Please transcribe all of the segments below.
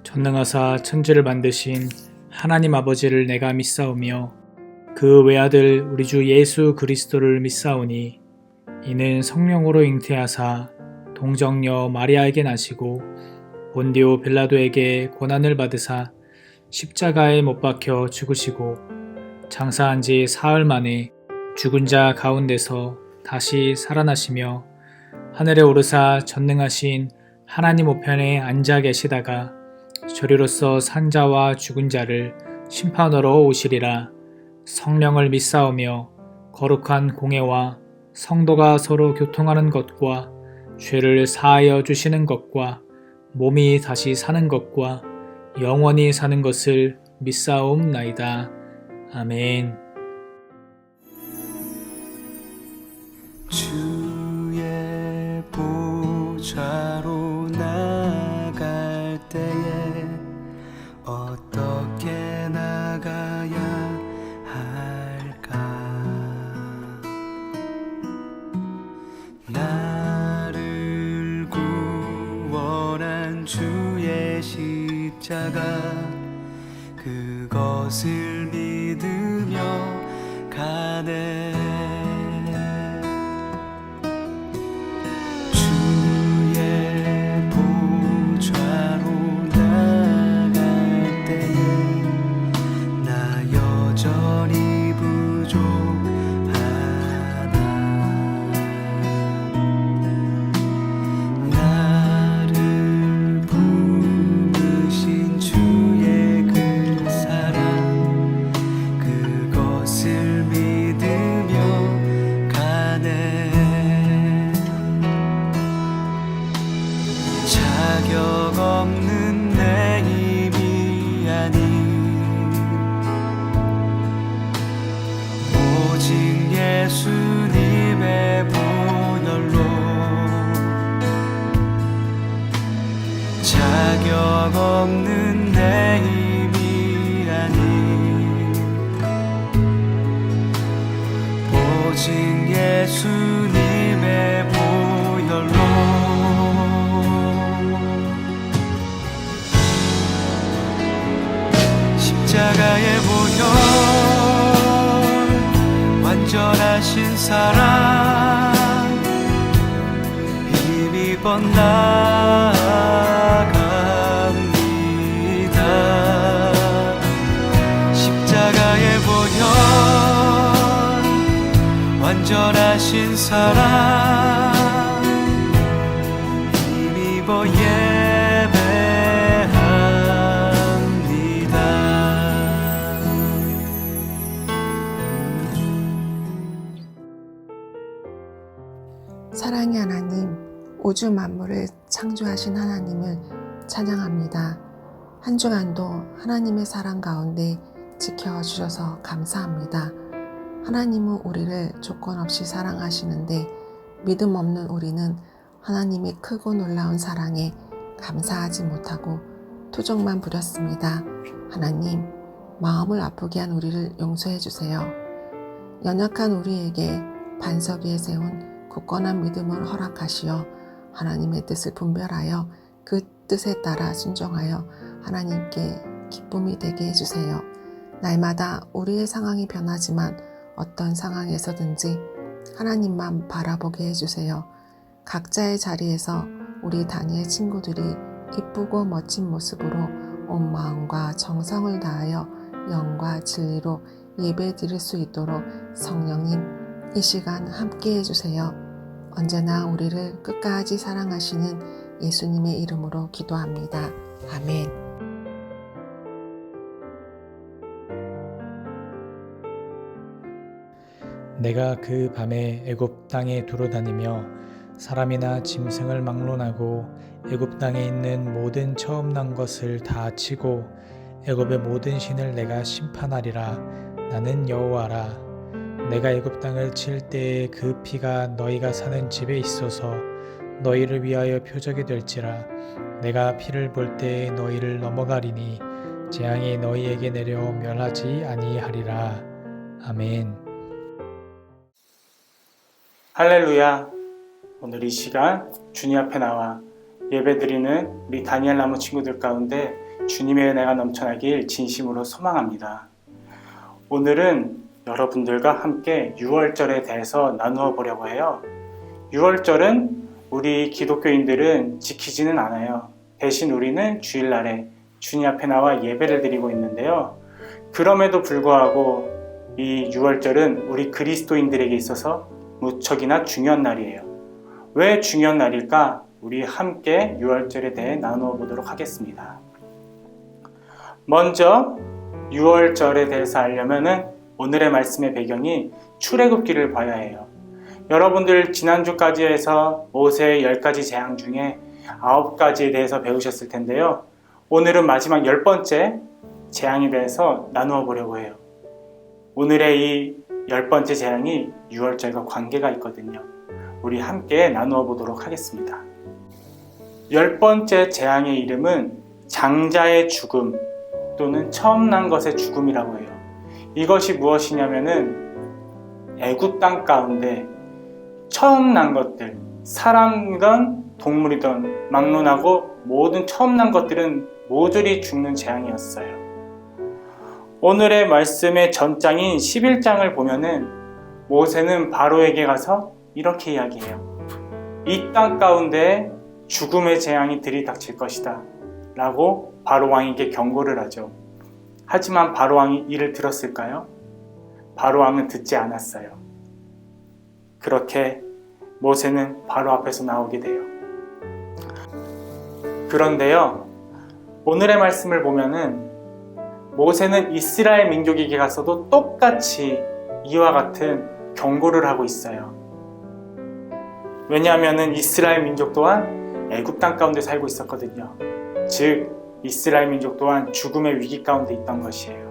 전능하사 천지를 만드신 하나님 아버지를 내가 믿사오며 그 외아들 우리 주 예수 그리스도를 믿사오니 이는 성령으로 잉태하사 동정녀 마리아에게 나시고 본디오 빌라도에게 고난을 받으사 십자가에 못 박혀 죽으시고 장사한 지 사흘 만에 죽은 자 가운데서 다시 살아나시며 하늘에 오르사 전능하신 하나님 우편에 앉아 계시다가 저리로서 산 자와 죽은 자를 심판하러 오시리라. 성령을 믿사오며 거룩한 공회와 성도가 서로 교통하는 것과 죄를 사하여 주시는 것과 몸이 다시 사는 것과 영원히 사는 것을 믿사옵나이다. 아멘. 주의 보좌로 나갈 때에 어떻게 나가야 할까? 나를 구원한 주의 십자가 그것을 믿으며 가네. 자격 없는 내 힘이 아닌 오직 예수님의 보혈로 자격 없는 내 힘이 아닌 오직 예수님의 보혈로 십자가의 보혈 완전하신 사랑 힘입어 나갑니다. 십자가의 보혈 완전하신 사랑 힘입어 사랑의 하나님, 우주 만물을 창조하신 하나님을 찬양합니다. 한 주간도 하나님의 사랑 가운데 지켜주셔서 감사합니다. 하나님은 우리를 조건 없이 사랑하시는데 믿음 없는 우리는 하나님의 크고 놀라운 사랑에 감사하지 못하고 투정만 부렸습니다. 하나님, 마음을 아프게 한 우리를 용서해 주세요. 연약한 우리에게 반석 위에 세운 굳건한 믿음을 허락하시어 하나님의 뜻을 분별하여 그 뜻에 따라 순종하여 하나님께 기쁨이 되게 해주세요. 날마다 우리의 상황이 변하지만 어떤 상황에서든지 하나님만 바라보게 해주세요. 각자의 자리에서 우리 단위의 친구들이 이쁘고 멋진 모습으로 온 마음과 정성을 다하여 영과 진리로 예배 드릴 수 있도록 성령님 이 시간 함께 해주세요. 언제나 우리를 끝까지 사랑하시는 예수님의 이름으로 기도합니다. 아멘. 내가 그 밤에 애굽 땅에 두루다니며 사람이나 짐승을 막론하고 애굽 땅에 있는 모든 처음 난 것을 다 치고 애굽의 모든 신을 내가 심판하리라. 나는 여호와라. 내가 애굽 땅을 칠 때에 그 피가 너희가 사는 집에 있어서 너희를 위하여 표적이 될지라. 내가 피를 볼 때에 너희를 넘어가리니 재앙이 너희에게 내려 멸하지 아니하리라. 아멘. 할렐루야. 오늘 이 시간 주님 앞에 나와 예배드리는 우리 다니엘 나무 친구들 가운데 주님의 은혜가 넘쳐나길 진심으로 소망합니다. 오늘은 여러분들과 함께 유월절에 대해서 나누어 보려고 해요. 유월절은 우리 기독교인들은 지키지는 않아요. 대신 우리는 주일날에 주님 앞에 나와 예배를 드리고 있는데요. 그럼에도 불구하고 이 유월절은 우리 그리스도인들에게 있어서 무척이나 중요한 날이에요. 왜 중요한 날일까? 우리 함께 유월절에 대해 나누어 보도록 하겠습니다. 먼저 유월절에 대해서 알려면은 오늘의 말씀의 배경이 출애굽기를 봐야 해요. 여러분들 지난주까지 해서 모세의 10가지 재앙 중에 9가지에 대해서 배우셨을 텐데요. 오늘은 마지막 10번째 재앙에 대해서 나누어 보려고 해요. 오늘의 이 10번째 재앙이 유월절과 관계가 있거든요. 우리 함께 나누어 보도록 하겠습니다. 10번째 재앙의 이름은 장자의 죽음 또는 처음 난 것의 죽음이라고 해요. 이것이 무엇이냐면은 애굽 땅 가운데 처음 난 것들, 사람이든 동물이든 막론하고 모든 처음 난 것들은 모조리 죽는 재앙이었어요. 오늘의 말씀의 전장인 11장을 보면은 모세는 바로에게 가서 이렇게 이야기해요. 이 땅 가운데 죽음의 재앙이 들이닥칠 것이다 라고 바로 왕에게 경고를 하죠. 하지만 바로 왕이 이를 들었을까요? 바로 왕은 듣지 않았어요. 그렇게 모세는 바로 앞에서 나오게 돼요. 그런데요, 오늘의 말씀을 보면은 모세는 이스라엘 민족에게 가서도 똑같이 이와 같은 경고를 하고 있어요. 왜냐하면 이스라엘 민족 또한 애굽 땅 가운데 살고 있었거든요. 즉 이스라엘 민족 또한 죽음의 위기 가운데 있던 것이에요.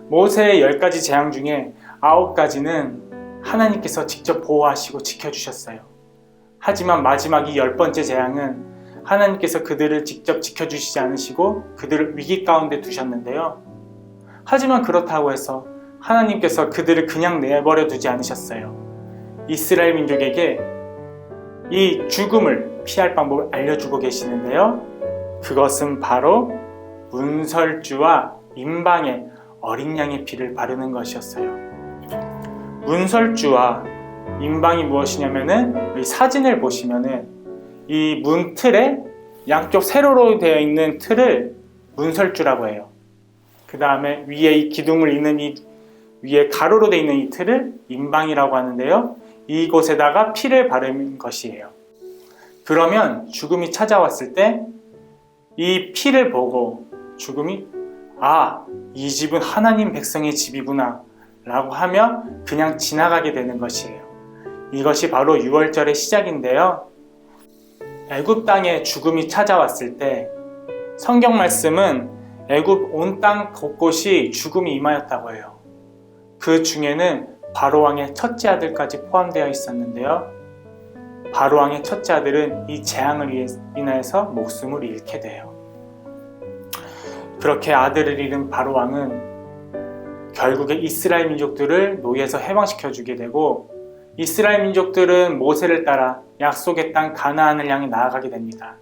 모세의 10가지 재앙 중에 9가지는 하나님께서 직접 보호하시고 지켜주셨어요. 하지만 마지막 이 10번째 재앙은 하나님께서 그들을 직접 지켜주시지 않으시고 그들을 위기 가운데 두셨는데요. 하지만 그렇다고 해서 하나님께서 그들을 그냥 내버려 두지 않으셨어요. 이스라엘 민족에게 이 죽음을 피할 방법을 알려주고 계시는데요. 그것은 바로 문설주와 임방에 어린 양의 피를 바르는 것이었어요. 문설주와 임방이 무엇이냐면은 이 사진을 보시면은 이 문틀에 양쪽 세로로 되어 있는 틀을 문설주라고 해요. 그 다음에 위에 이 기둥을 잇는 이 위에 가로로 되어 있는 이 틀을 임방이라고 하는데요. 이곳에다가 피를 바르는 것이에요. 그러면 죽음이 찾아왔을 때 이 피를 보고 죽음이 이 집은 하나님 백성의 집이구나 라고 하며 그냥 지나가게 되는 것이에요. 이것이 바로 유월절의 시작인데요. 애굽 땅에 죽음이 찾아왔을 때 성경 말씀은 애굽 온 땅 곳곳이 죽음이 임하였다고 해요. 그 중에는 바로왕의 첫째 아들까지 포함되어 있었는데요. 바로왕의 첫째 아들은 이 재앙을 인하여서 목숨을 잃게 돼요. 그렇게 아들을 잃은 바로왕은 결국에 이스라엘 민족들을 노예에서 해방시켜주게 되고 이스라엘 민족들은 모세를 따라 약속의 땅 가나안을 향해 나아가게 됩니다.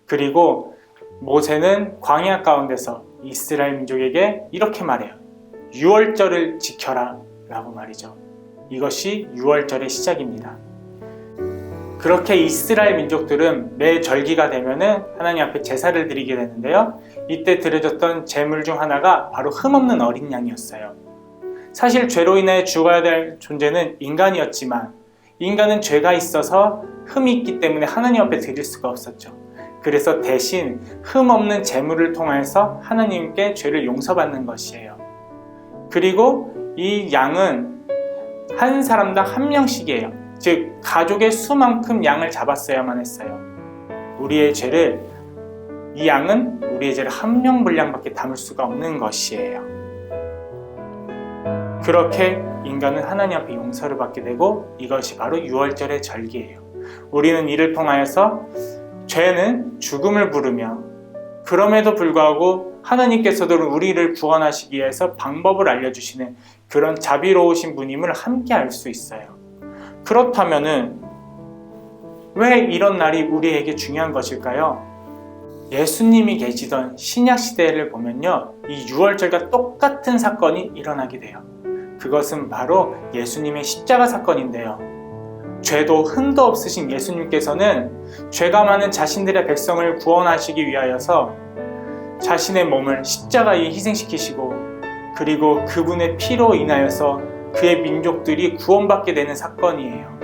그리고 모세는 광야 가운데서 이스라엘 민족에게 이렇게 말해요. 유월절을 지켜라 라고 말이죠. 이것이 유월절의 시작입니다. 그렇게 이스라엘 민족들은 매 절기가 되면은 하나님 앞에 제사를 드리게 되는데요. 이때 드려졌던 제물 중 하나가 바로 흠없는 어린 양이었어요. 사실 죄로 인해 죽어야 될 존재는 인간이었지만 인간은 죄가 있어서 흠이 있기 때문에 하나님 앞에 드릴 수가 없었죠. 그래서 대신 흠없는 제물을 통해서 하나님께 죄를 용서받는 것이에요. 그리고 이 양은 한 사람당 한 명씩이에요. 즉 가족의 수만큼 양을 잡았어야만 했어요. 이 양은 우리의 죄를 한 명 분량밖에 담을 수가 없는 것이에요. 그렇게 인간은 하나님 앞에 용서를 받게 되고 이것이 바로 유월절의 절기예요. 우리는 이를 통하여서 죄는 죽음을 부르며 그럼에도 불구하고 하나님께서도 우리를 구원하시기 위해서 방법을 알려주시는 그런 자비로우신 분임을 함께 알 수 있어요. 그렇다면은 왜 이런 날이 우리에게 중요한 것일까요? 예수님이 계시던 신약 시대를 보면요, 이 유월절과 똑같은 사건이 일어나게 돼요. 그것은 바로 예수님의 십자가 사건인데요. 죄도 흠도 없으신 예수님께서는 죄가 많은 자신들의 백성을 구원하시기 위하여서 자신의 몸을 십자가에 희생시키시고, 그리고 그분의 피로 인하여서 그의 민족들이 구원받게 되는 사건이에요.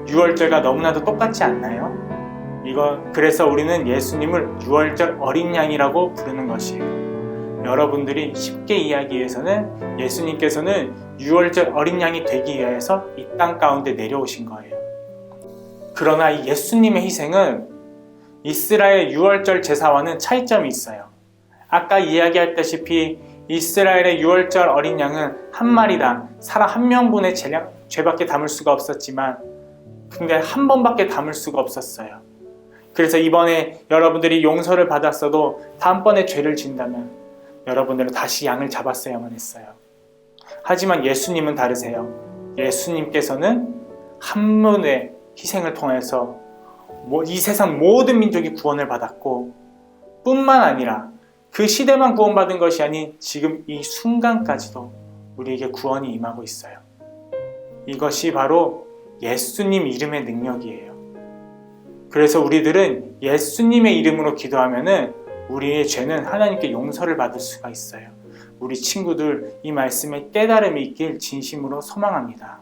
유월절과 너무나도 똑같지 않나요? 그래서 우리는 예수님을 유월절 어린 양이라고 부르는 것이에요. 여러분들이 쉽게 이해하기 위해서는 예수님께서는 유월절 어린 양이 되기 위해서 이 땅 가운데 내려오신 거예요. 그러나 이 예수님의 희생은 이스라엘 유월절 제사와는 차이점이 있어요. 아까 이야기했다시피 이스라엘의 유월절 어린 양은 한 마리당 사람 한 명분의 죄밖에 담을 수가 없었지만, 근데 한 번밖에 담을 수가 없었어요. 그래서 이번에 여러분들이 용서를 받았어도 다음번에 죄를 진다면 여러분들은 다시 양을 잡았어야만 했어요. 하지만 예수님은 다르세요. 예수님께서는 한 번의 희생을 통해서 이 세상 모든 민족이 구원을 받았고, 뿐만 아니라 그 시대만 구원받은 것이 아닌 지금 이 순간까지도 우리에게 구원이 임하고 있어요. 이것이 바로 예수님 이름의 능력이에요. 그래서 우리들은 예수님의 이름으로 기도하면은 우리의 죄는 하나님께 용서를 받을 수가 있어요. 우리 친구들 이 말씀에 깨달음이 있길 진심으로 소망합니다.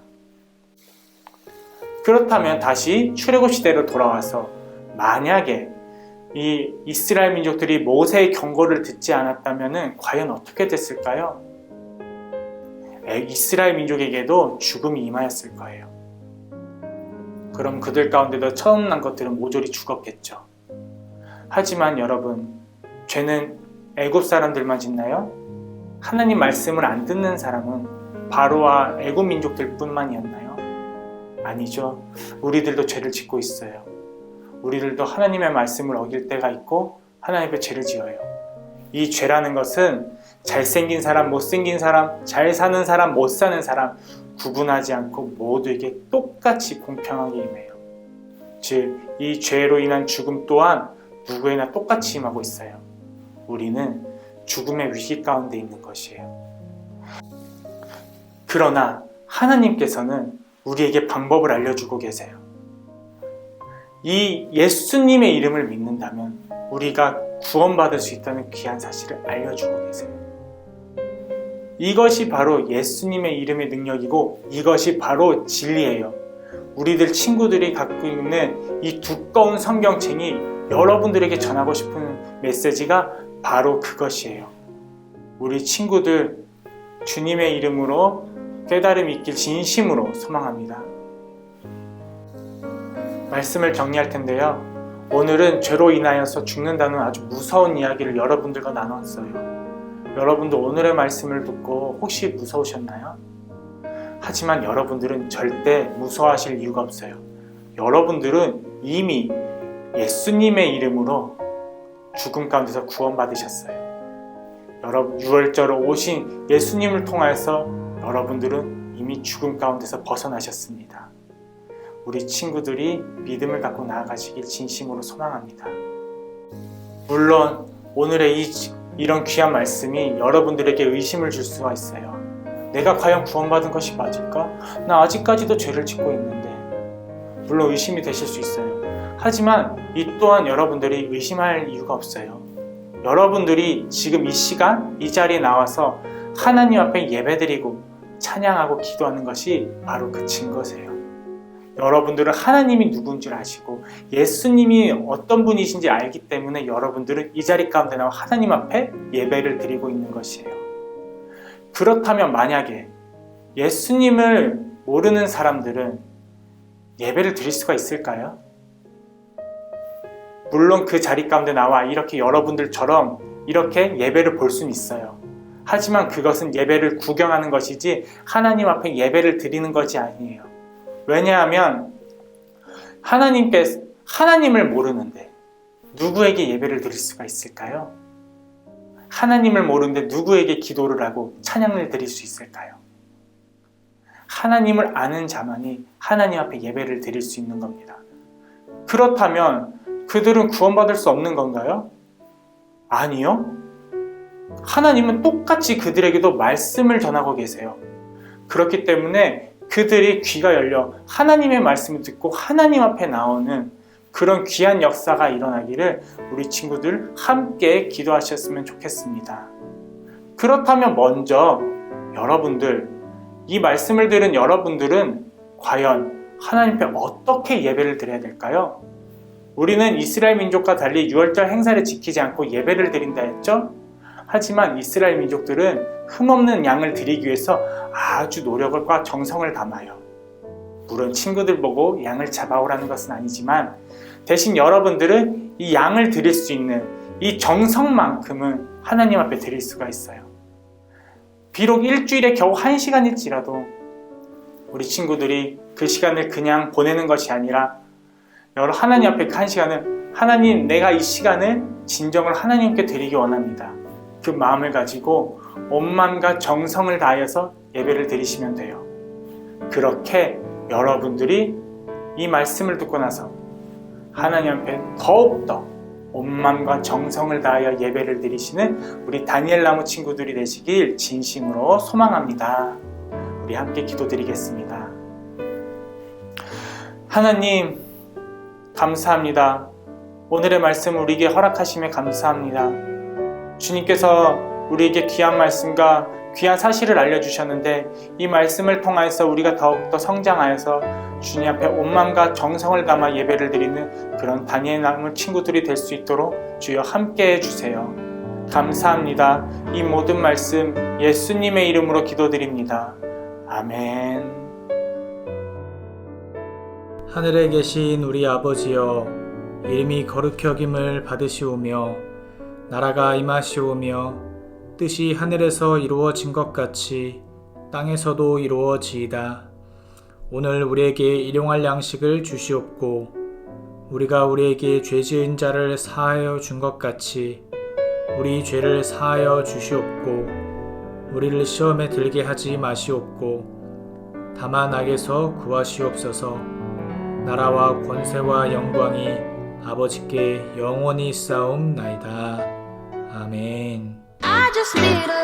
그렇다면 다시 출애굽 시대로 돌아와서 만약에 이 이스라엘 민족들이 모세의 경고를 듣지 않았다면 과연 어떻게 됐을까요? 이스라엘 민족에게도 죽음이 임하였을 거예요. 그럼 그들 가운데도 처음 난 것들은 모조리 죽었겠죠. 하지만 여러분, 죄는 애굽 사람들만 짓나요? 하나님 말씀을 안 듣는 사람은 바로와 애굽 민족들 뿐만이었나요? 아니죠. 우리들도 죄를 짓고 있어요. 우리들도 하나님의 말씀을 어길 때가 있고 하나님 앞에 죄를 지어요. 이 죄라는 것은 잘생긴 사람, 못생긴 사람, 잘 사는 사람, 못 사는 사람 구분하지 않고 모두에게 똑같이 공평하게 임해요. 즉, 이 죄로 인한 죽음 또한 누구에나 똑같이 임하고 있어요. 우리는 죽음의 위기 가운데 있는 것이에요. 그러나 하나님께서는 우리에게 방법을 알려주고 계세요. 이 예수님의 이름을 믿는다면 우리가 구원받을 수 있다는 귀한 사실을 알려주고 계세요. 이것이 바로 예수님의 이름의 능력이고 이것이 바로 진리예요. 우리들 친구들이 갖고 있는 이 두꺼운 성경책이 여러분들에게 전하고 싶은 메시지가 바로 그것이에요. 우리 친구들 주님의 이름으로 깨달음이 있길 진심으로 소망합니다. 말씀을 정리할 텐데요. 오늘은 죄로 인하여서 죽는다는 아주 무서운 이야기를 여러분들과 나눴어요. 여러분도 오늘의 말씀을 듣고 혹시 무서우셨나요? 하지만 여러분들은 절대 무서워하실 이유가 없어요. 여러분들은 이미 예수님의 이름으로 죽음 가운데서 구원받으셨어요. 여러분, 유월절로 오신 예수님을 통해서 여러분들은 이미 죽음 가운데서 벗어나셨습니다. 우리 친구들이 믿음을 갖고 나아가시길 진심으로 소망합니다. 물론 오늘의 이런 귀한 말씀이 여러분들에게 의심을 줄 수가 있어요. 내가 과연 구원받은 것이 맞을까? 나 아직까지도 죄를 짓고 있는데. 물론 의심이 되실 수 있어요. 하지만 이 또한 여러분들이 의심할 이유가 없어요. 여러분들이 지금 이 시간, 이 자리에 나와서 하나님 앞에 예배드리고 찬양하고 기도하는 것이 바로 그 증거세요. 여러분들은 하나님이 누군지 아시고 예수님이 어떤 분이신지 알기 때문에 여러분들은 이 자리 가운데 나와 하나님 앞에 예배를 드리고 있는 것이에요. 그렇다면 만약에 예수님을 모르는 사람들은 예배를 드릴 수가 있을까요? 물론 그 자리 가운데 나와 이렇게 여러분들처럼 이렇게 예배를 볼 수는 있어요. 하지만 그것은 예배를 구경하는 것이지 하나님 앞에 예배를 드리는 것이 아니에요. 왜냐하면 하나님을 모르는데 누구에게 예배를 드릴 수가 있을까요? 하나님을 모르는데 누구에게 기도를 하고 찬양을 드릴 수 있을까요? 하나님을 아는 자만이 하나님 앞에 예배를 드릴 수 있는 겁니다. 그렇다면 그들은 구원받을 수 없는 건가요? 아니요. 하나님은 똑같이 그들에게도 말씀을 전하고 계세요. 그렇기 때문에 그들이 귀가 열려 하나님의 말씀을 듣고 하나님 앞에 나오는 그런 귀한 역사가 일어나기를 우리 친구들 함께 기도하셨으면 좋겠습니다. 그렇다면 먼저 여러분들, 이 말씀을 들은 여러분들은 과연 하나님 앞에 어떻게 예배를 드려야 될까요? 우리는 이스라엘 민족과 달리 유월절 행사를 지키지 않고 예배를 드린다 했죠? 하지만 이스라엘 민족들은 흠없는 양을 드리기 위해서 아주 노력과 정성을 담아요. 물론 친구들 보고 양을 잡아오라는 것은 아니지만 대신 여러분들은 이 양을 드릴 수 있는 이 정성만큼은 하나님 앞에 드릴 수가 있어요. 비록 일주일에 겨우 1시간일지라도 우리 친구들이 그 시간을 그냥 보내는 것이 아니라 하나님 앞에 그 1시간을 하나님, 내가 이 시간을 진정을 하나님께 드리기 원합니다. 그 마음을 가지고 온 마음과 정성을 다해서 예배를 드리시면 돼요. 그렇게 여러분들이 이 말씀을 듣고 나서 하나님 앞에 더욱더 온 마음과 정성을 다하여 예배를 드리시는 우리 다니엘 나무 친구들이 되시길 진심으로 소망합니다. 우리 함께 기도드리겠습니다. 하나님, 감사합니다. 오늘의 말씀 우리에게 허락하심에 감사합니다. 주님께서 우리에게 귀한 말씀과 귀한 사실을 알려주셨는데 이 말씀을 통하여서 우리가 더욱더 성장하여서 주님 앞에 온 마음과 정성을 담아 예배를 드리는 그런 다니엘 나무 친구들이 될 수 있도록 주여 함께 해주세요. 감사합니다. 이 모든 말씀 예수님의 이름으로 기도드립니다. 아멘. 하늘에 계신 우리 아버지여, 이름이 거룩히 여김을 받으시오며 나라가 임하시오며 뜻이 하늘에서 이루어진 것 같이 땅에서도 이루어지이다. 오늘 우리에게 일용할 양식을 주시옵고 우리가 우리에게 죄 지은 자를 사하여 준 것 같이 우리 죄를 사하여 주시옵고 우리를 시험에 들게 하지 마시옵고 다만 악에서 구하시옵소서. 나라와 권세와 영광이 아버지께 영원히 쌓옵나이다. 아멘. I just need a